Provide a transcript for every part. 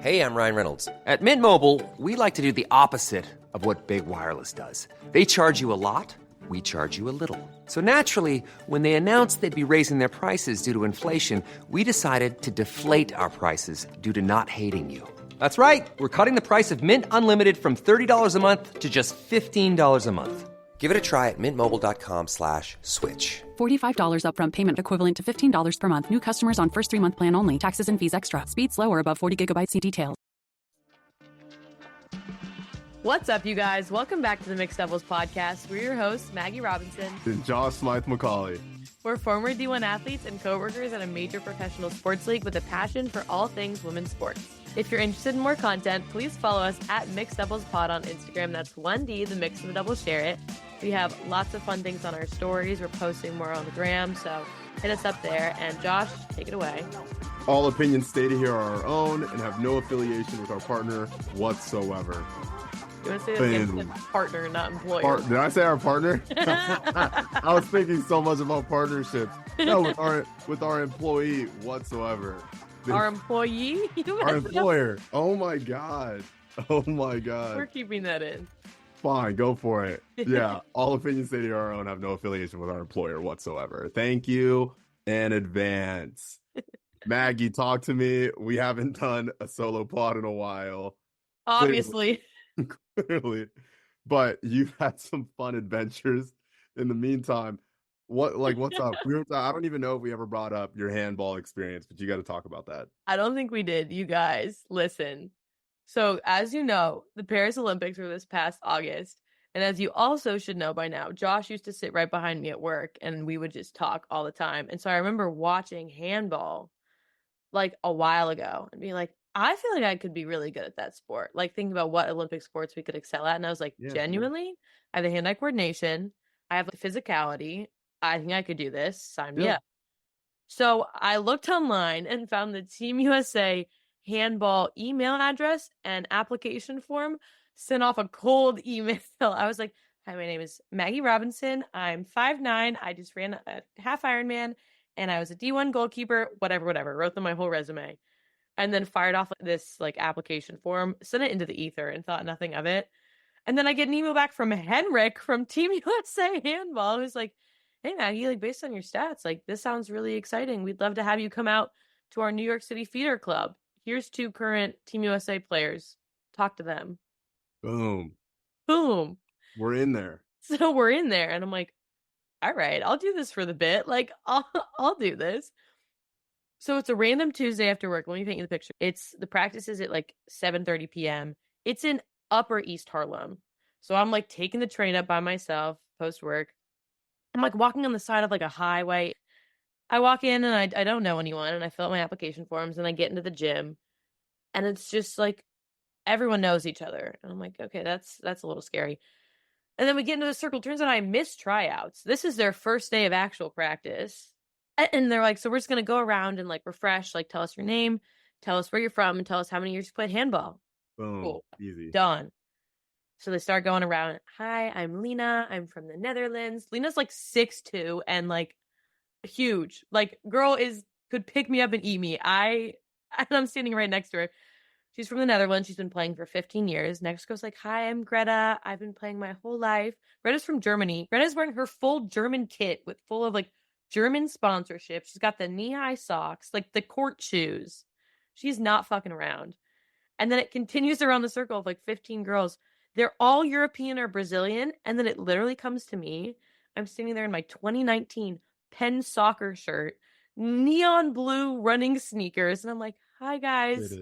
Hey, I'm Ryan Reynolds. At Mint Mobile, we like to do the opposite of what Big Wireless does. They charge you a lot, we charge you a little. So naturally, when they announced they'd be raising their prices due to inflation, we decided to deflate our prices due to not hating you. That's right. We're cutting the price of Mint Unlimited from $30 a month to just $15 a month. Give it a try at mintmobile.com/switch. $45 upfront payment equivalent to $15 per month. New customers on first 3-month plan only. Taxes and fees extra. Speed slower above 40 gigabytes. See details. What's up, you guys? Welcome back to the Mixed Doubles Podcast. We're your hosts, Maggie Robinson and Josh Smythe-Macaulay. We're former D1 athletes and co-workers at a major professional sports league with a passion for all things women's sports. If you're interested in more content, please follow us at Mixed Doubles Pod on Instagram. That's 1D, the mix and the double, share it. We have lots of fun things on our stories. We're posting more on the gram, so hit us up there. And Josh, take it away. All opinions stated here are our own and have no affiliation with our partner whatsoever. You want to say that? Partner, not employer. Did I say our partner? I was thinking so much about partnerships. No, with our employee whatsoever. Our employee? Our employer. Oh my God. We're keeping that in. Fine, go for it. Yeah, all opinions stated are our own, have no affiliation with our employer whatsoever. Thank you in advance. Maggie, talk to me. We haven't done a solo pod in a while. Obviously. Clearly. But you've had some fun adventures in the meantime. What's up? I don't even know if we ever brought up your handball experience, but you got to talk about that. I don't think we did. You guys, listen. So, as you know, the Paris Olympics were this past August. And as you also should know by now, Josh used to sit right behind me at work and we would just talk all the time. And so I remember watching handball like a while ago and being like, I feel like I could be really good at that sport. Like thinking about what Olympic sports we could excel at. And I was like, genuinely, I have the hand-eye coordination. I have the physicality. I think I could do this. Sign me up. So I looked online and found the Team USA handball email address and application form, sent off a cold email. I was like, hi, my name is Maggie Robinson. I'm 5'9". I just ran a half Ironman and I was a D1 goalkeeper, whatever. Wrote them my whole resume and then fired off this like application form, sent it into the ether and thought nothing of it. And then I get an email back from Henrik from Team USA Handball who's like, hey, Maggie, like based on your stats, like this sounds really exciting. We'd love to have you come out to our New York City feeder club. Here's 2 current Team USA players. Talk to them. Boom. We're in there. So we're in there. And I'm like, all right, I'll do this for the bit. Like, I'll do this. So it's a random Tuesday after work. Let me paint you the picture. The practice is at like 7:30 p.m. It's in Upper East Harlem. So I'm like taking the train up by myself post work. I'm like walking on the side of like a highway. I walk in and I don't know anyone and I fill out my application forms and I get into the gym and it's just like everyone knows each other. And I'm like, okay, that's a little scary. And then we get into the circle. Turns out I missed tryouts. This is their first day of actual practice. And they're like, so we're just going to go around and like refresh, like tell us your name, tell us where you're from and tell us how many years you played handball. Boom. Cool. Easy. Done. So they start going around. Hi, I'm Lena. I'm from the Netherlands. Lena's like 6'2" and like huge. Like girl could pick me up and eat me. I'm standing right next to her. She's from the Netherlands. She's been playing for 15 years. Next goes like, hi, I'm Greta. I've been playing my whole life. Greta's from Germany. Greta's wearing her full German kit with full of like German sponsorship. She's got the knee-high socks, like the court shoes. She's not fucking around. And then it continues around the circle of like 15 girls. They're all European or Brazilian. And then it literally comes to me. I'm standing there in my 2019 Penn soccer shirt, neon blue running sneakers. And I'm like, hi, guys.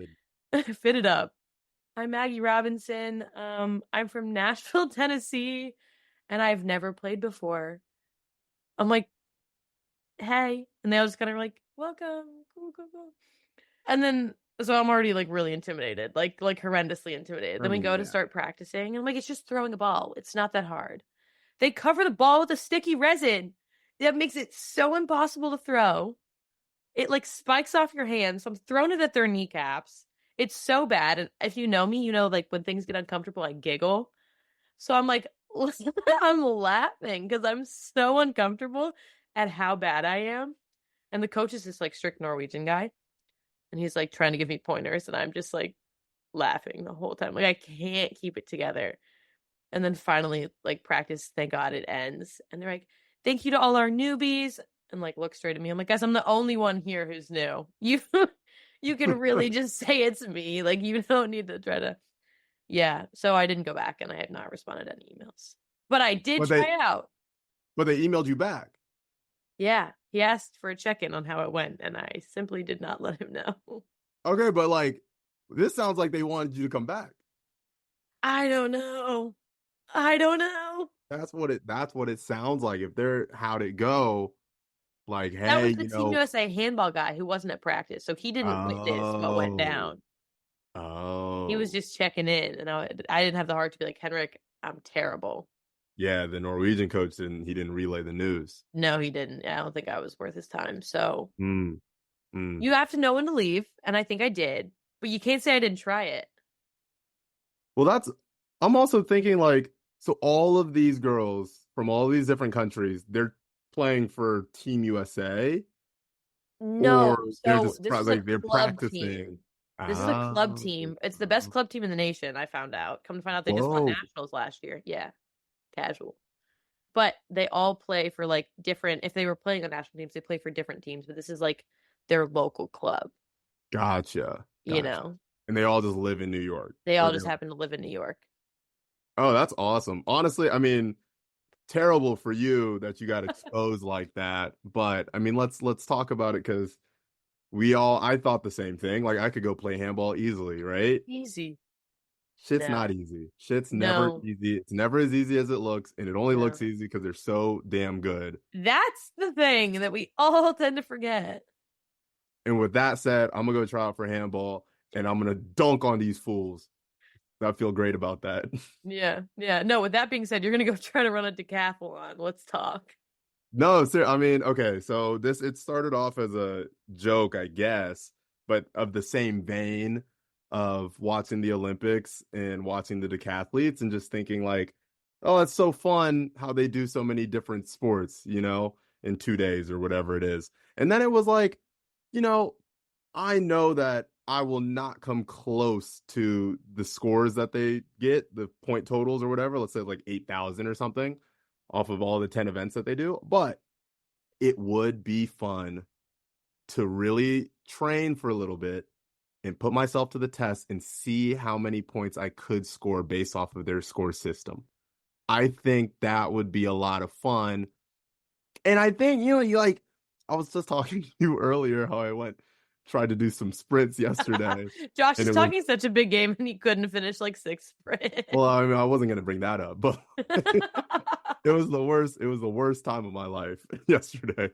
Fitted up. I'm Maggie Robinson. I'm from Nashville, Tennessee. And I've never played before. I'm like, hey. And they all just kind of like, welcome. Cool. And then, so I'm already like really intimidated, like horrendously intimidated. Then we go to start practicing. And I'm like, it's just throwing a ball. It's not that hard. They cover the ball with a sticky resin. That makes it so impossible to throw. It like spikes off your hands. So I'm throwing it at their kneecaps. It's so bad. And if you know me, you know, like when things get uncomfortable, I giggle. So I'm like, I'm laughing because I'm so uncomfortable at how bad I am. And the coach is this like strict Norwegian guy. And he's like trying to give me pointers. And I'm just like laughing the whole time. Like, I can't keep it together. And then finally, like, practice, thank God it ends. And they're like, thank you to all our newbies. And like, look straight at me. I'm like, guys, I'm the only one here who's new. You can really just say it's me. Like, you don't need to try to. Yeah. So I didn't go back, and I have not responded to any emails. But I did try out. But they emailed you back. Yeah. He asked for a check-in on how it went, and I simply did not let him know. Okay, but like, this sounds like they wanted you to come back. I don't know. That's what it sounds like. If they're how'd it go, like, hey, that was the Team USA Handball guy who wasn't at practice, so he didn't witness what went down. Oh, he was just checking in, and I didn't have the heart to be like, Henrik, I'm terrible. Yeah, the Norwegian coach didn't relay the news. No, he didn't. I don't think I was worth his time. So you have to know when to leave, and I think I did, but you can't say I didn't try it. Well, I'm also thinking, like, so all of these girls from all these different countries, they're playing for Team USA? No, or they're just they're practicing. Team. This is a club team. It's the best club team in the nation, I found out. Come to find out, they just won nationals last year. Yeah, casual. But they all play for, like, different, if they were playing on national teams, they play for different teams. But this is, like, their local club. Gotcha. You know? And they all just live in New York. They all just happen to live in New York. Oh, that's awesome. Honestly, I mean, terrible for you that you got exposed like that. But, I mean, let's talk about it, because I thought the same thing. Like, I could go play handball easily, right? Easy. Shit's not easy. Shit's never easy. It's never as easy as it looks, and it only looks easy because they're so damn good. That's the thing that we all tend to forget. And with that said, I'm gonna go try out for handball, and I'm gonna dunk on these fools. I feel great about that. Yeah. No, with that being said, you're gonna go try to run a decathlon. Let's talk. No, sir. I mean, okay, so it started off as a joke, I guess, but of the same vein of watching the Olympics and watching the decathletes and just thinking, like, oh, it's so fun how they do so many different sports, in 2 days or whatever it is. And then it was like, I know that I will not come close to the scores that they get, the point totals or whatever. Let's say like 8,000 or something off of all the 10 events that they do. But it would be fun to really train for a little bit and put myself to the test and see how many points I could score based off of their score system. I think that would be a lot of fun. And I think, I was just talking to you earlier how I tried to do some sprints yesterday. Josh is talking such a big game, and he couldn't finish like 6 sprints. Well, I mean, I wasn't going to bring that up, but it was the worst. It was the worst time of my life yesterday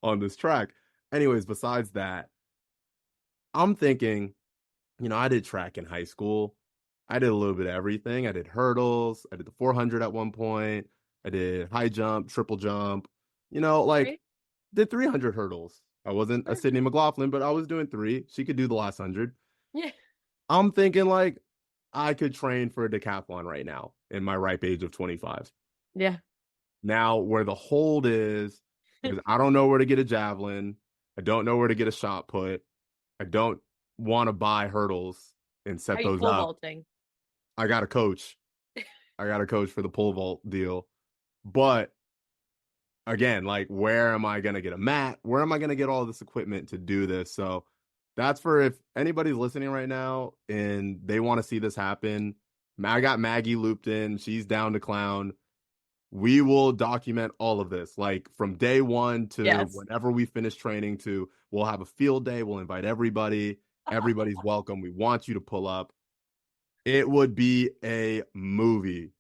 on this track. Anyways, besides that, I'm thinking, I did track in high school. I did a little bit of everything. I did hurdles. I did the 400 at one point. I did high jump, triple jump, did 300 hurdles. I wasn't a Sydney McLaughlin, but I was doing 3. She could do the last 100. Yeah. I'm thinking, like, I could train for a decathlon right now in my ripe age of 25. Yeah. Now, where the hold is I don't know where to get a javelin. I don't know where to get a shot put. I don't want to buy hurdles and set those pole up. Vaulting? I got a coach. I got a coach for the pole vault deal. But again, like, where am I going to get a mat? Where am I going to get all this equipment to do this? So that's for if anybody's listening right now and they want to see this happen. I got Maggie looped in. She's down to clown. We will document all of this, like from day one to whenever we finish training we'll have a field day. We'll invite everybody. Everybody's welcome. We want you to pull up. It would be a movie.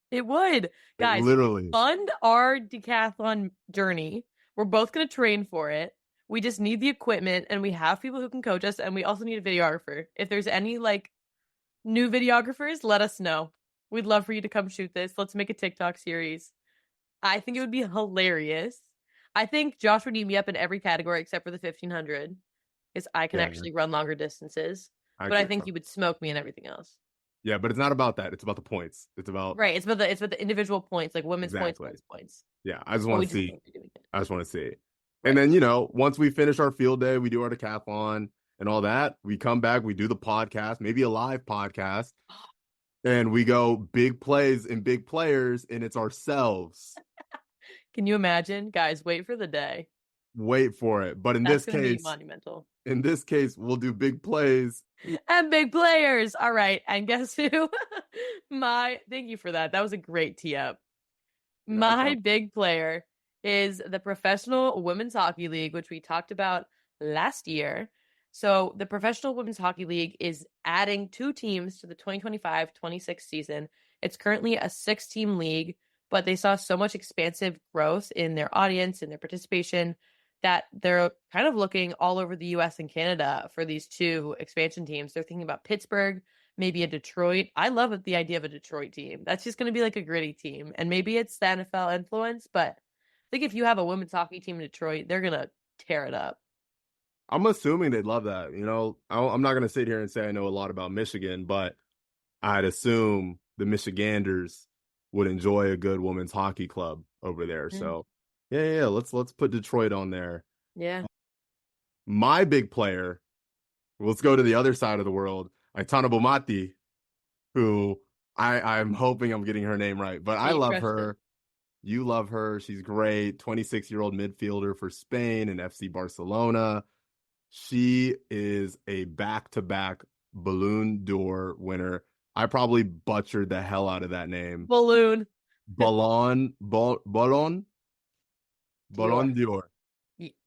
It would. Guys, literally fund our decathlon journey. We're both going to train for it. We just need the equipment, and we have people who can coach us, and we also need a videographer. If there's any, like, new videographers, let us know. We'd love for you to come shoot this. Let's make a TikTok series. I think it would be hilarious. I think Josh would eat me up in every category except for the 1500, because I can actually run longer distances. But I think you would smoke me in everything else. Yeah, but it's not about that. It's about the points. It's about It's about the individual points, like women's points, men's points. Yeah, I just want to see. I just want to see. And then, once we finish our field day, we do our decathlon, and all that. We come back, we do the podcast, maybe a live podcast, and we go big plays and big players, and it's ourselves. Can you imagine? Guys, wait for the day. Wait for it. But That's going to be monumental. In this case, we'll do big plays. And big players. All right. And guess who? Thank you for that. That was a great tee up. My big player is the Professional Women's Hockey League, which we talked about last year. So the Professional Women's Hockey League is adding 2 teams to the 2025-26 season. It's currently a 6-team league, but they saw so much expansive growth in their audience and their participation that they're kind of looking all over the US and Canada for these 2 expansion teams. They're thinking about Pittsburgh, maybe a Detroit. I love the idea of a Detroit team. That's just going to be like a gritty team. And maybe it's the NFL influence, but I think if you have a women's hockey team in Detroit, they're going to tear it up. I'm assuming they'd love that. You know, I'm not going to sit here and say I know a lot about Michigan, but I'd assume the Michiganders would enjoy a good women's hockey club over there. Mm-hmm. So yeah. Let's put Detroit on there. Yeah. My big player, let's go to the other side of the world, Aitana Bomati, who I'm hoping I'm getting her name right, but I love her. You love her. She's great. 26-year-old midfielder for Spain and FC Barcelona. She is a back-to-back Ballon d'Or winner. I probably butchered the hell out of that name. Ballon d'Or.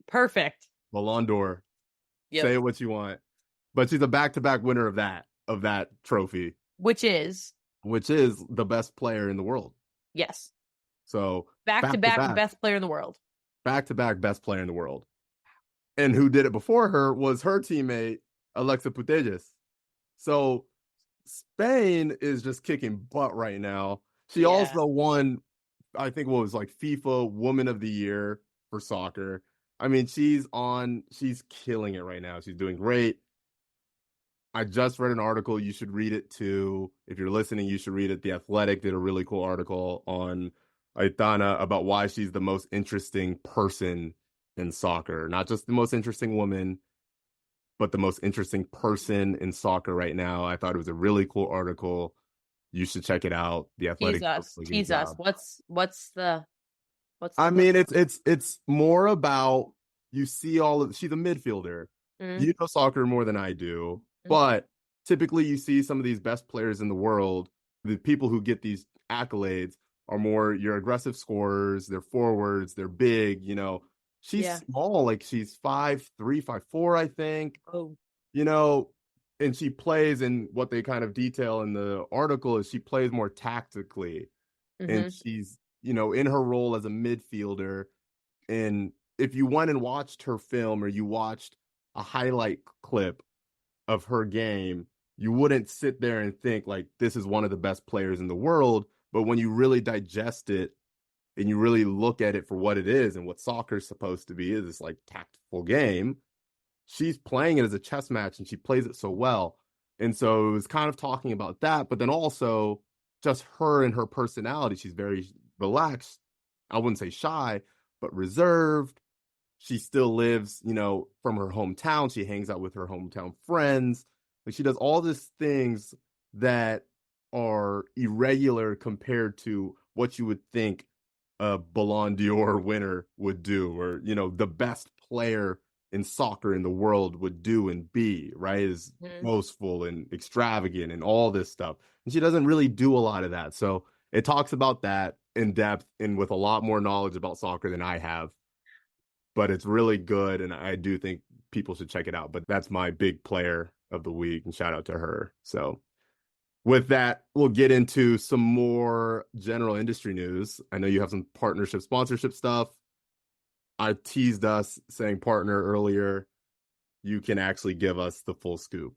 Perfect. Ballon d'Or. Yep. Say what you want. But she's a back-to-back winner of that trophy. Which is the best player in the world. Yes. So back-to-back best player in the world. Back-to-back best player in the world. And who did it before her was her teammate, Alexa Putellas. So Spain is just kicking butt right now. She also won, I think, what was like FIFA Woman of the Year for soccer. I mean, she's killing it right now. She's doing great. I just read an article. You should read it too. If you're listening, you should read it. The Athletic did a really cool article on Aitana about why she's the most interesting person in soccer. Not just the most interesting woman, but the most interesting person in soccer right now. I thought it was a really cool article. You should check it out. The Athletic. Tease us. What's the I mean, it's more about, you see she's a midfielder. Mm-hmm. You know soccer more than I do, mm-hmm. But typically you see some of these best players in the world, the people who get these accolades are more your aggressive scorers, they're forwards, they're big, you know. She's small, like she's 5'3", 5'4", I think. Oh. You know, and she plays, and what they kind of detail in the article is she plays more tactically. Mm-hmm. And she's, you know, in her role as a midfielder. And if you went and watched her film, or you watched a highlight clip of her game, you wouldn't sit there and think like this is one of the best players in the world. But when you really digest it and you really look at it for what it is and what soccer is supposed to be, is this like tactful game, she's playing it as a chess match, and she plays it so well. And so it was kind of talking about that, but then also just her and her personality. She's very relaxed. I wouldn't say shy, but reserved. She still lives, you know, from her hometown. She hangs out with her hometown friends. Like, she does all these things that are irregular compared to what you would think a Ballon d'Or winner would do, or, you know, the best player in soccer in the world would do and be, right? Is boastful and extravagant and all this stuff. And she doesn't really do a lot of that. So it talks about that in depth and with a lot more knowledge about soccer than I have. But it's really good, and I do think people should check it out. But that's my big player of the week, and shout out to her. So with that, we'll get into some more general industry news. I know you have some partnership, sponsorship stuff. I teased us saying partner earlier. You can actually give us the full scoop.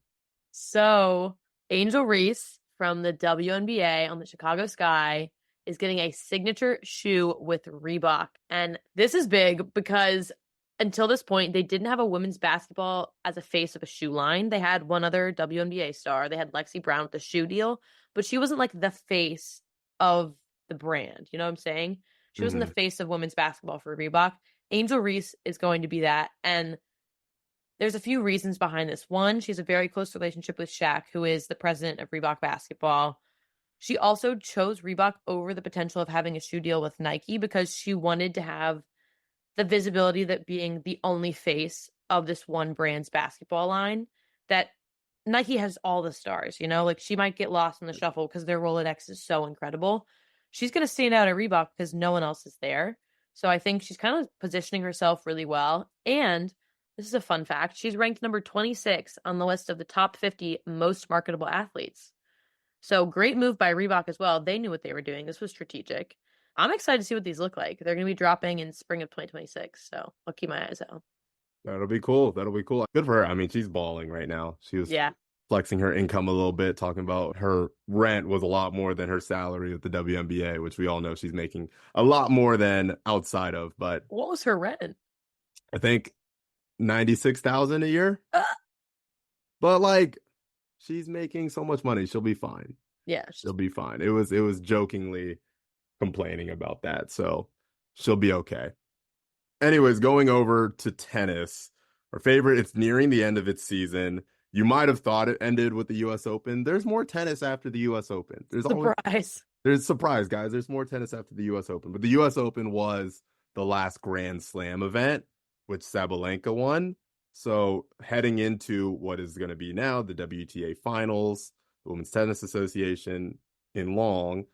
So Angel Reese from the WNBA on the Chicago Sky is getting a signature shoe with Reebok. And this is big because until this point, they didn't have a women's basketball as a face of a shoe line. They had one other WNBA star. They had Lexi Brown with the shoe deal, but she wasn't like the face of the brand. You know what I'm saying? She wasn't the face of women's basketball for Reebok. Angel Reese is going to be that. And There's a few reasons behind this. One, she has a very close relationship with Shaq, who is the president of Reebok basketball. She also chose Reebok over the potential of having a shoe deal with Nike because she wanted to have the visibility that being the only face of this one brand's basketball line, that Nike has all the stars, like she might get lost in the shuffle because their Rolodex is so incredible. She's going to stand out at Reebok because no one else is there. So I think she's kind of positioning herself really well. And this is a fun fact. She's ranked number 26 on the list of the top 50 most marketable athletes. So great move by Reebok as well. They knew what they were doing. This was strategic. I'm excited to see what these look like. They're going to be dropping in spring of 2026. So I'll keep my eyes out. That'll be cool. That'll be cool. Good for her. I mean, she's balling right now. She was flexing her income a little bit, talking about her rent was a lot more than her salary at the WNBA, which we all know she's making a lot more than outside of. But what was her rent? I think $96,000 a year. But like, she's making so much money, she'll be fine. Yeah, she'll be fine. It was jokingly complaining about that, so she'll be okay. Anyways, going over to tennis, our favorite. It's nearing the end of its season. You might have thought it ended with the U.S. Open. There's more tennis after the U.S. Open. There's surprise, guys. There's more tennis after the U.S. Open. But the U.S. Open was the last Grand Slam event, which Sabalenka won. So heading into what is going to be now the WTA Finals, the Women's Tennis Association in Long,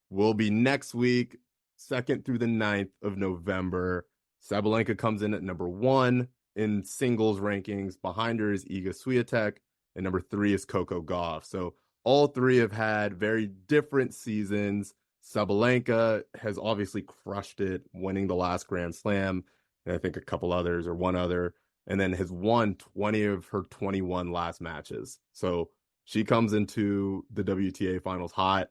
will be next week, 2nd through the 9th of November. Sabalenka comes in at number 1 in singles rankings. Behind her is Iga Swiatek, and number 3 is Coco Gauff. So all three have had very different seasons. Sabalenka has obviously crushed it, winning the last Grand Slam, and I think a couple others or one other, and then has won 20 of her 21 last matches. So she comes into the WTA Finals hot.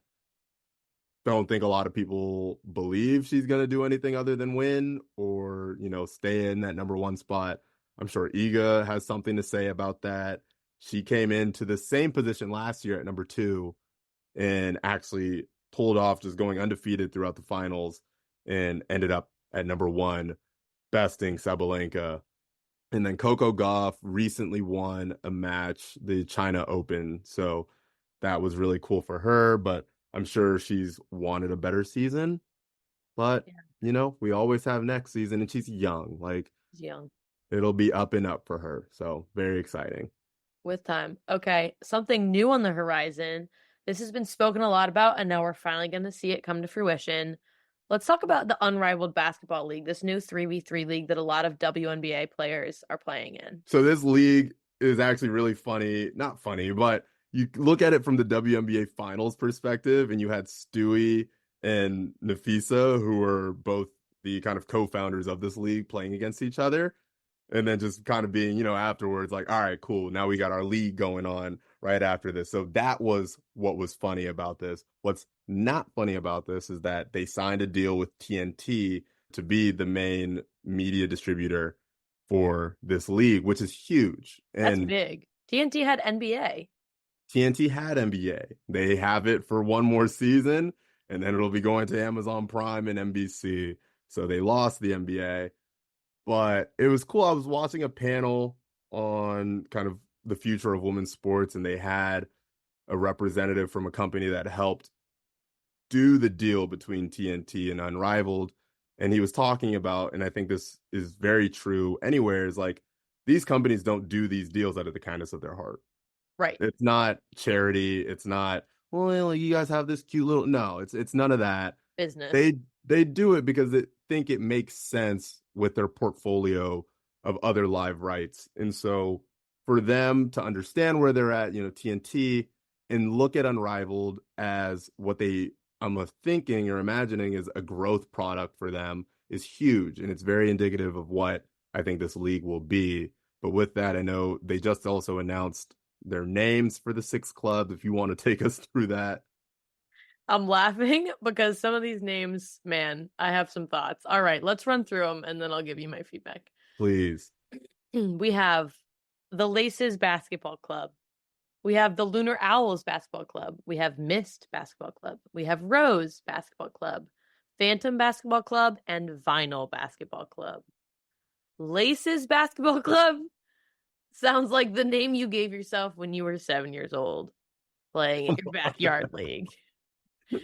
Don't think a lot of people believe she's going to do anything other than win or, stay in that number 1 spot. I'm sure Iga has something to say about that. She came into the same position last year at number 2 and actually pulled off just going undefeated throughout the finals and ended up at number 1, besting Sabalenka. And then Coco Gauff recently won a match, the China Open. So that was really cool for her, but I'm sure she's wanted a better season. But, we always have next season, and she's young. She's young. It'll be up and up for her. So very exciting. With time. Okay, something new on the horizon. This has been spoken a lot about, and now we're finally going to see it come to fruition. Let's talk about the Unrivaled Basketball League, this new 3v3 league that a lot of WNBA players are playing in. So this league is actually really funny. Not funny, but you look at it from the WNBA Finals perspective, and you had Stewie and Nafisa, who are both the kind of co-founders of this league, playing against each other. And then just kind of being, afterwards, like, all right, cool. Now we got our league going on right after this. So that was what was funny about this. What's not funny about this is that they signed a deal with TNT to be the main media distributor for this league, which is huge. And that's big. TNT had NBA. TNT had NBA. They have it for one more season, and then it'll be going to Amazon Prime and NBC. So they lost the NBA. But it was cool. I was watching a panel on kind of the future of women's sports, and they had a representative from a company that helped do the deal between TNT and Unrivaled. And he was talking about, and I think this is very true anywhere, is like these companies don't do these deals out of the kindness of their heart. Right. It's not charity. It's not, well, you guys have this cute little, no, it's none of that. Business. They do it because they think it makes sense with their portfolio of other live rights. And so for them to understand where they're at, TNT, and look at Unrivaled as what I'm thinking or imagining is a growth product for them is huge. And it's very indicative of what I think this league will be. But with that, I know they just also announced their names for the 6 clubs. If you want to take us through that. I'm laughing because some of these names, man, I have some thoughts. All right, let's run through them and then I'll give you my feedback. Please. We have the Laces Basketball Club. We have the Lunar Owls Basketball Club. We have Mist Basketball Club. We have Rose Basketball Club, Phantom Basketball Club, and Vinyl Basketball Club. Laces Basketball Club Sounds like the name you gave yourself when you were 7 years old, playing in your backyard league.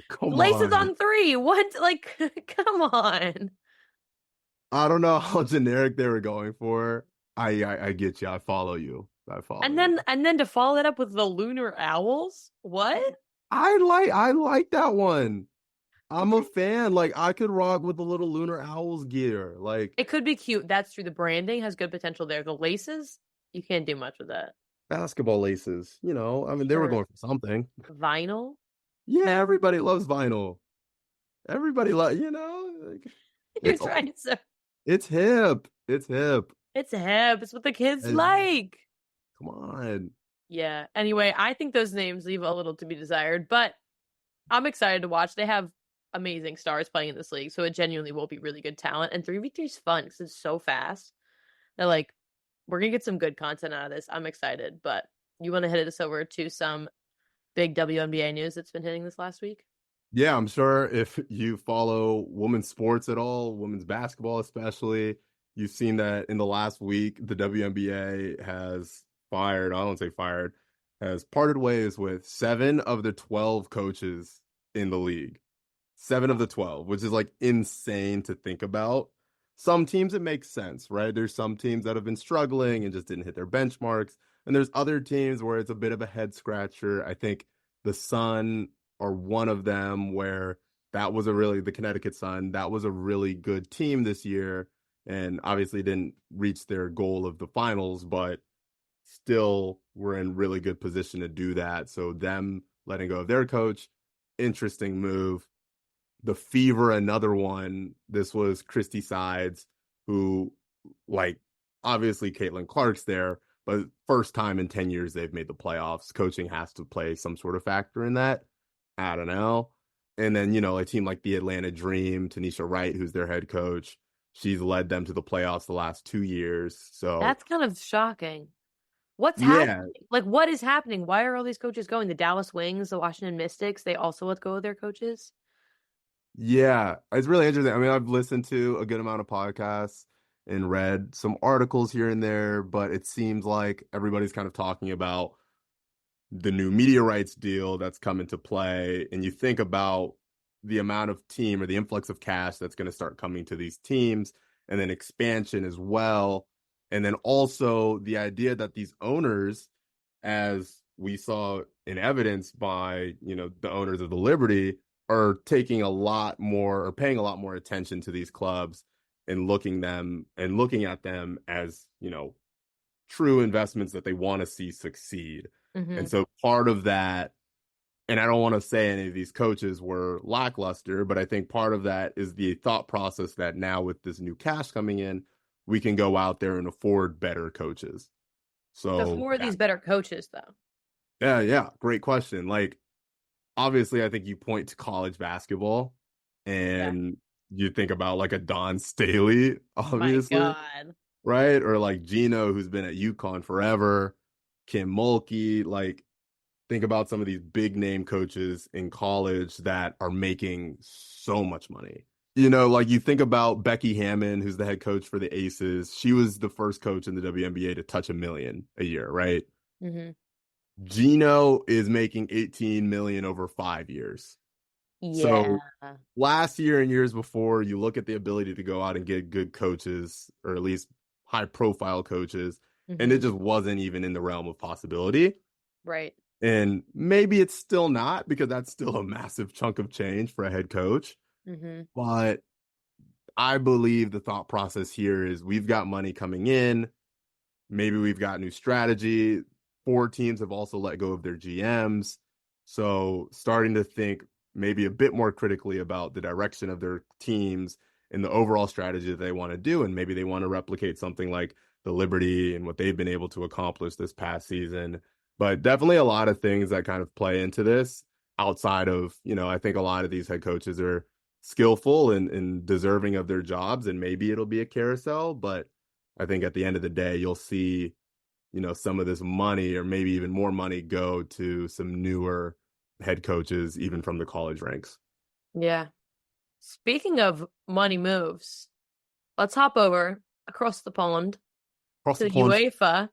Come Laces on. on 3. What? Like, come on. I don't know how generic they were going for. I get you. I follow you. I follow And you. then to follow that up with the Lunar Owls? What? I like that one. I'm a Okay. fan. Like I could rock with the little Lunar Owls gear. Like It could be cute. That's true. The branding has good potential there. The laces, you can't do much with that. basketball laces. I mean, they were Sure. going for something. Vinyl? Yeah, everybody loves vinyl. Everybody like, You're it's trying to. it's hip. It's hip. It's hip. It's what the kids And like. come on. Yeah. Anyway, I think those names leave a little to be desired, but I'm excited to watch. They have amazing stars playing in this league, so it genuinely will be really good talent. And 3v3 is fun because it's so fast. They're like, we're gonna get some good content out of this. I'm excited. But you want to head us over to some big WNBA news that's been hitting this last week? Yeah, I'm sure if you follow women's sports at all, women's basketball especially, you've seen that in the last week, the WNBA has fired, I don't say fired, has parted ways with 7 of the 12 coaches in the league. 7 of the 12, which is like insane to think about. Some teams it makes sense, right? There's some teams that have been struggling and just didn't hit their benchmarks. And there's other teams where it's a bit of a head scratcher. I think the Sun are one of them where the Connecticut Sun, that was a really good team this year and obviously didn't reach their goal of the finals, but still were in really good position to do that. So them letting go of their coach, interesting move. The Fever, another one. This was Christy Sides, who, like, obviously Caitlin Clark's there, but first time in 10 years they've made the playoffs. Coaching has to play some sort of factor in that. I don't know. And then, a team like the Atlanta Dream, Tanisha Wright, who's their head coach, she's led them to the playoffs the last 2 years. So That's kind of shocking. What's yeah, happening? Like, what is happening? Why are all these coaches going? The Dallas Wings, the Washington Mystics, they also let go of their coaches? yeah, it's really interesting. I mean, I've listened to a good amount of podcasts and read some articles here and there, but it seems like everybody's kind of talking about the new media rights deal that's come into play. And you think about the amount of team or the influx of cash that's going to start coming to these teams, and then expansion as well. And then also the idea that these owners, as we saw in evidence by, the owners of the Liberty, are taking a lot more or paying a lot more attention to these clubs and looking at them as, true investments that they want to see succeed. Mm-hmm. And so part of that, and I don't want to say any of these coaches were lackluster, but I think part of that is the thought process that now with this new cash coming in, we can go out there and afford better coaches. So who are these better coaches, though? Yeah, great question. Like, obviously, I think you point to college basketball and you think about like a Don Staley, obviously, My God. right? Or like Gino, who's been at UConn forever, Kim Mulkey. Like, think about some of these big name coaches in college that are making so much money. Like you think about Becky Hammon, who's the head coach for the Aces. She was the first coach in the WNBA to touch $1 million a year, right? Mm-hmm. Gino is making 18 million over 5 years. Yeah. So last year and years before, you look at the ability to go out and get good coaches, or at least high profile coaches, and it just wasn't even in the realm of possibility. Right. And maybe it's still not, because that's still a massive chunk of change for a head coach. Mm-hmm. But I believe the thought process here is we've got money coming in. Maybe we've got new strategy. 4 teams have also let go of their GMs. So starting to think maybe a bit more critically about the direction of their teams and the overall strategy that they want to do. And maybe they want to replicate something like the Liberty and what they've been able to accomplish this past season. But definitely a lot of things that kind of play into this outside of, I think a lot of these head coaches are skillful and deserving of their jobs, and maybe it'll be a carousel. But I think at the end of the day, you'll see, some of this money, or maybe even more money, go to some newer head coaches, even from the college ranks. Yeah. Speaking of money moves, let's hop over across the pond to the UEFA,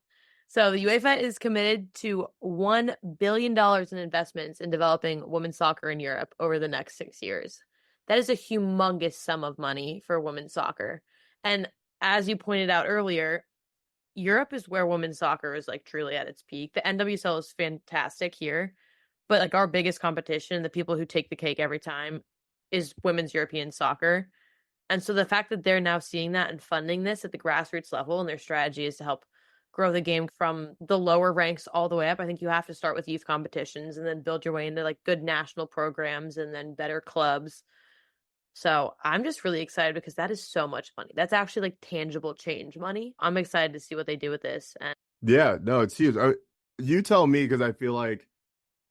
So the UEFA is committed to $1 billion in investments in developing women's soccer in Europe over the next 6 years. That is a humongous sum of money for women's soccer. And as you pointed out earlier, Europe is where women's soccer is like truly at its peak. The NWSL is fantastic here, but like our biggest competition, the people who take the cake every time, is women's European soccer. And so the fact that they're now seeing that and funding this at the grassroots level, and their strategy is to help grow the game from the lower ranks all the way up. I think you have to start with youth competitions and then build your way into like good national programs and then better clubs. So I'm just really excited because that is so much money. That's actually like tangible change money. I'm excited to see what they do with this. And Yeah, no, it's huge. You tell me, because I feel like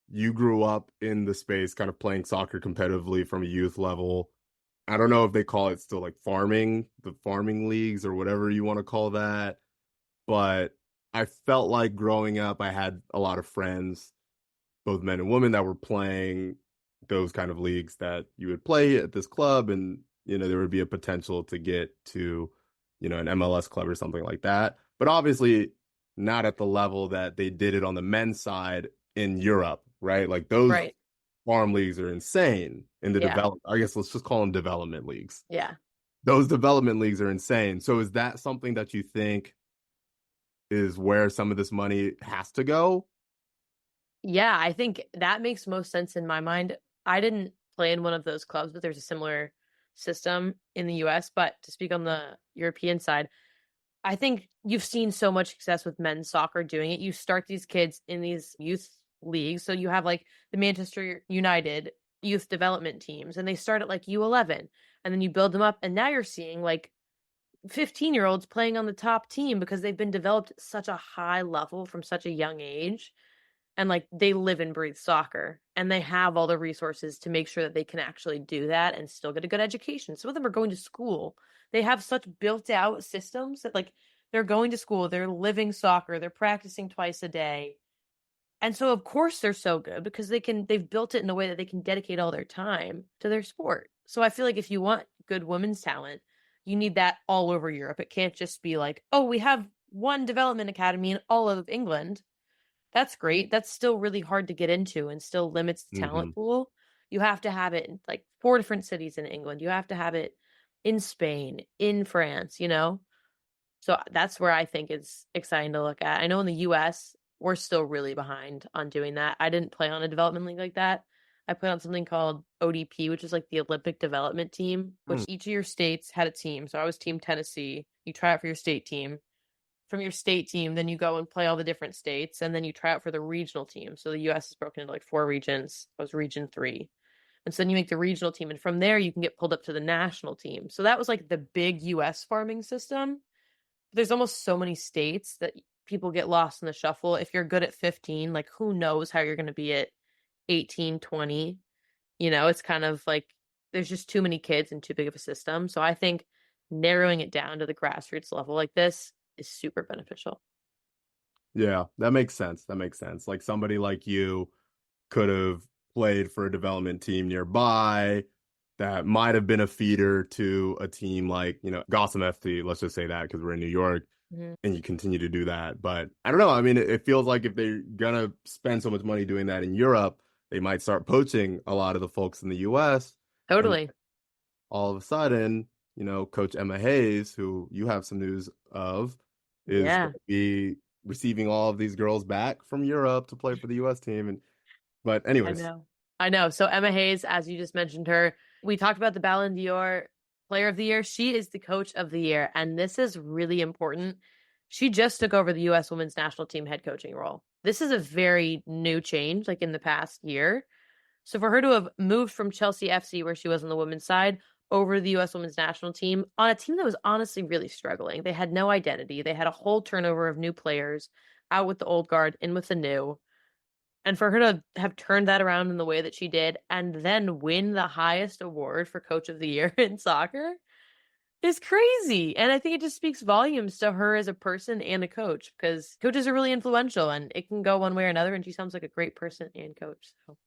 you grew up in the space kind of playing soccer competitively from a youth level. I don't know if they call it still like the farming leagues or whatever you want to call that. But I felt like growing up, I had a lot of friends, both men and women, that were playing those kind of leagues that you would play at this club. And, there would be a potential to get to, an MLS club or something like that. But obviously not at the level that they did it on the men's side in Europe, right? Like those right. farm leagues are insane in the Yeah. I guess let's just call them development leagues. Yeah. Those development leagues are insane. So is that something that you think is where some of this money has to go? Yeah, I think that makes most sense in my mind. I didn't play in one of those clubs, but there's a similar system in the US. But to speak on the European side, I think you've seen so much success with men's soccer doing it. You start these kids in these youth leagues. So you have like the Manchester United youth development teams, and they start at like U11, and then you build them up. And now you're seeing like 15-year-olds playing on the top team because they've been developed at such a high level from such a young age. And like they live and breathe soccer, and they have all the resources to make sure that they can actually do that and still get a good education. Some of them are going to school. They have such built out systems that like they're going to school, they're living soccer, they're practicing twice a day. And so of course they're so good because they've built it in a way that they can dedicate all their time to their sport. So I feel like if you want good women's talent, you need that all over Europe. It can't just be like, oh, we have one development academy in all of England. That's great. That's still really hard to get into and still limits the talent pool. You have to have it in like 4 different cities in England. You have to have it in Spain, in France, So that's where I think it's exciting to look at. I know in the US, we're still really behind on doing that. I didn't play on a development league like that. I played on something called ODP, which is like the Olympic Development Team, which each of your states had a team. So I was Team Tennessee. You try out for your state team. From your state team, then you go and play all the different states, and then you try out for the regional team. So the US is broken into like 4 regions. I was region 3. And so then you make the regional team, and from there you can get pulled up to the national team. So that was like the big US farming system. There's almost so many states that people get lost in the shuffle. If you're good at 15, like who knows how you're going to be at 18, 20. It's kind of like there's just too many kids and too big of a system. So I think narrowing it down to the grassroots level like this is super beneficial. Yeah, that makes sense. Like somebody like you could have played for a development team nearby that might have been a feeder to a team like, Gotham FC, let's just say that because we're in New York, and you continue to do that. But I don't know. I mean, it feels like if they're going to spend so much money doing that in Europe, they might start poaching a lot of the folks in the US. Totally. All of a sudden, Coach Emma Hayes, who you have some news of, is going to be receiving all of these girls back from Europe to play for the US team. But anyways. I know. So Emma Hayes, as you just mentioned her, we talked about the Ballon d'Or Player of the Year. She is the Coach of the Year, and this is really important. She just took over the U.S. Women's National Team head coaching role. This is a very new change, like in the past year. So for her to have moved from Chelsea FC, where she was on the women's side, over to the U.S. Women's National Team, on a team that was honestly really struggling. They had no identity. They had a whole turnover of new players, out with the old guard, in with the new. And for her to have turned that around in the way that she did and then win the highest award for Coach of the Year in soccer is crazy. And I think it just speaks volumes to her as a person and a coach, because coaches are really influential and it can go one way or another. And she sounds like a great person and coach. So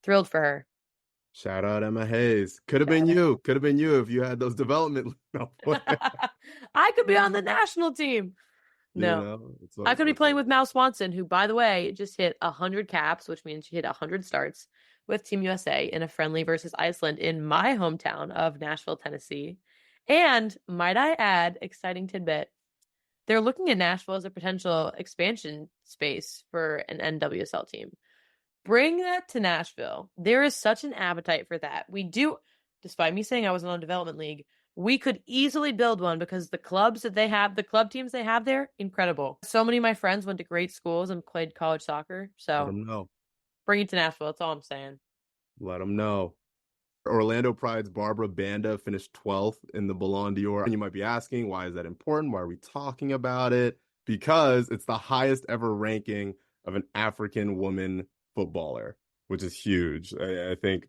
thrilled for her. Shout out Emma Hayes. Could have been you. Could have been you if you had those development. No. I could be on the national team. No. I could be playing with Mal Swanson, who, by the way, just hit 100 caps, which means she hit 100 starts with Team USA in a friendly versus Iceland in my hometown of Nashville, Tennessee. And might I add, exciting tidbit, they're looking at Nashville as a potential expansion space for an NWSL team. Bring that to Nashville. There is such an appetite for that. We do, despite me saying I was in a development league, we could easily build one because the clubs that they have, the club teams they have there, incredible. So many of my friends went to great schools and played college soccer. So let them know. Bring it to Nashville. That's all I'm saying. Let them know. Orlando Pride's Barbara Banda finished 12th in the Ballon d'Or. And you might be asking, why is that important? Why are we talking about it? Because it's the highest ever ranking of an African woman footballer, which is huge. I think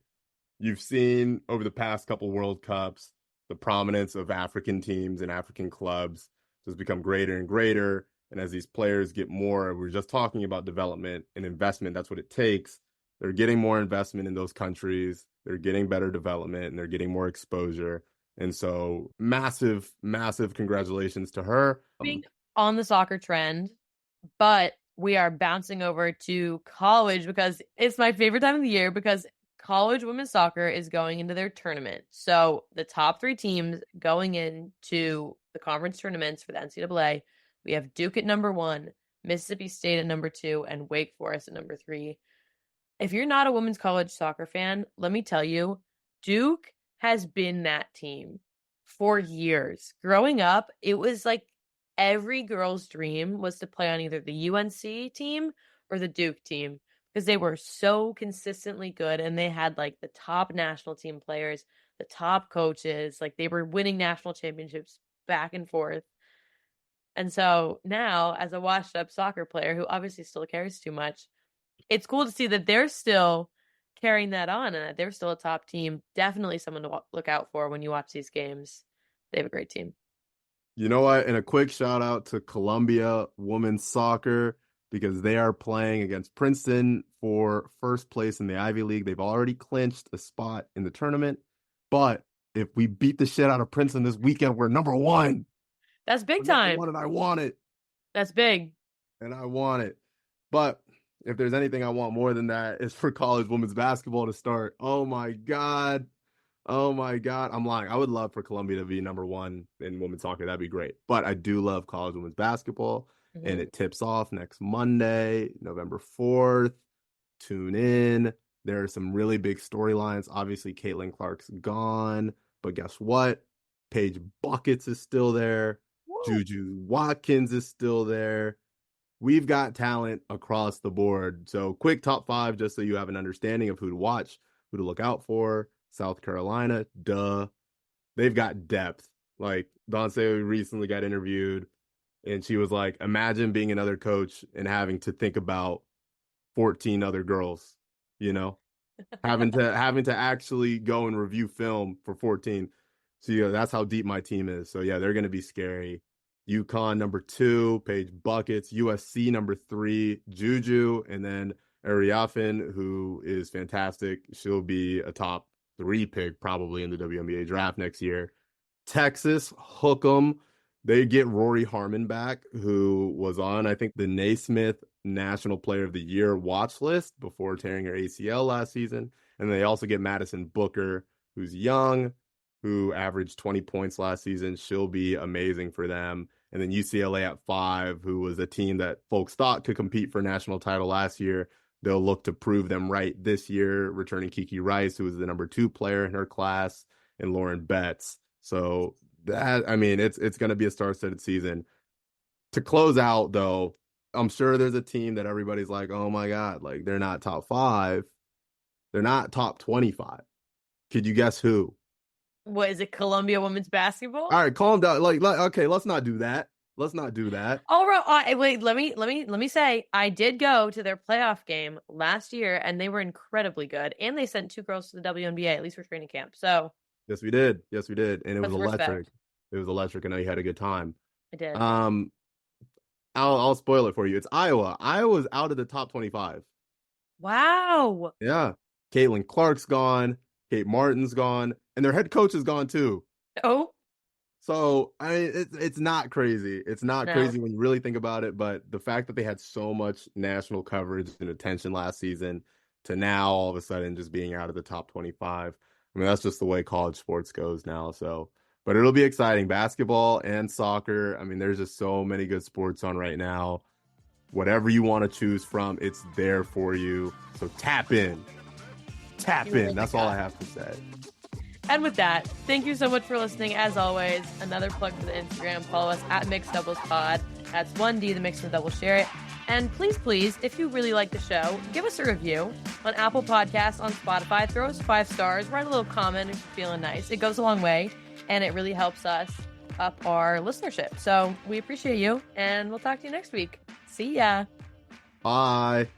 you've seen over the past couple World Cups, the prominence of African teams and African clubs has become greater and greater. And as these players get more, we're just talking about development and investment. That's what it takes. They're getting more investment in those countries. They're getting better development and they're getting more exposure. And so massive, massive congratulations to her. Being on the soccer trend, but we are bouncing over to college because it's my favorite time of the year because college women's soccer is going into their tournament. So the top 3 teams going into the conference tournaments for the NCAA, we have Duke at number 1, Mississippi State at number 2, and Wake Forest at number 3. If you're not a women's college soccer fan, let me tell you, Duke has been that team for years. Growing up, it was like every girl's dream was to play on either the UNC team or the Duke team because they were so consistently good and they had like the top national team players, the top coaches, like they were winning national championships back and forth. And so now, as a washed up soccer player who obviously still cares too much, it's cool to see that they're still carrying that on and that they're still a top team. Definitely someone to look out for when you watch these games. They have a great team. You know what? And a quick shout out to Columbia women's soccer because they are playing against Princeton for first place in the Ivy League. They've already clinched a spot in the tournament. But if we beat the shit out of Princeton this weekend, we're number 1. That's big time. And I want it. That's big. And I want it. But if there's anything I want more than that, it's for college women's basketball to start. Oh my God. I'm lying. I would love for Columbia to be number 1 in women's soccer. That'd be great. But I do love college women's basketball. And it tips off next Monday, November 4th. Tune in. There are some really big storylines. Obviously, Caitlin Clark's gone. But guess what? Paige Buckets is still there. Whoa. Juju Watkins is still there. We've got talent across the board. So quick top 5, just so you have an understanding of who to watch, who to look out for. South Carolina, duh. They've got depth. Like, Dawn Staley recently got interviewed, and she was like, imagine being another coach and having to think about 14 other girls, having to actually go and review film for 14. So, that's how deep my team is. So, yeah, they're going to be scary. UConn number 2, Paige Buckets. USC number 3, Juju. And then Ariafin, who is fantastic. She'll be a top 3 pick probably in the WNBA draft next year. Texas, hook 'em. They get Rory Harmon back, who was on, I think, the Naismith National Player of the Year watch list before tearing her ACL last season. And they also get Madison Booker, who's young, who averaged 20 points last season. She'll be amazing for them. And then UCLA at 5, who was a team that folks thought could compete for a national title last year. They'll look to prove them right this year, returning Kiki Rice, who was the number 2 player in her class, and Lauren Betts. So it's going to be a star-studded season. To close out, though, I'm sure there's a team that everybody's like, oh my God, like they're not top 5. They're not top 25. Could you guess who? What is it? Columbia women's basketball? All right, calm down. Okay, let's not do that. All right, wait. Let me say, I did go to their playoff game last year, and they were incredibly good. And they sent 2 girls to the WNBA, at least for training camp. So yes, we did, and it was electric. It was electric. I know you had a good time. I did. I'll spoil it for you. It's Iowa. Iowa's out of the top 25. Wow. Yeah, Caitlin Clark's gone. Kate Martin's gone, and their head coach is gone too. Oh. So I mean, it's not crazy. It's not No. crazy when you really think about it. But the fact that they had so much national coverage and attention last season to now all of a sudden just being out of the top 25. I mean, that's just the way college sports goes now. So, but it'll be exciting. Basketball and soccer. I mean, there's just so many good sports on right now. Whatever you want to choose from, it's there for you. So tap in. Tap in. That's all I have to say. And with that, thank you so much for listening. As always, another plug for the Instagram. Follow us at Mixed Doubles Pod. That's 1D, the Mixed and Double. Share it. And please, if you really like the show, give us a review on Apple Podcasts, on Spotify. Throw us 5 stars. Write a little comment if you're feeling nice. It goes a long way, and it really helps us up our listenership. So we appreciate you, and we'll talk to you next week. See ya. Bye.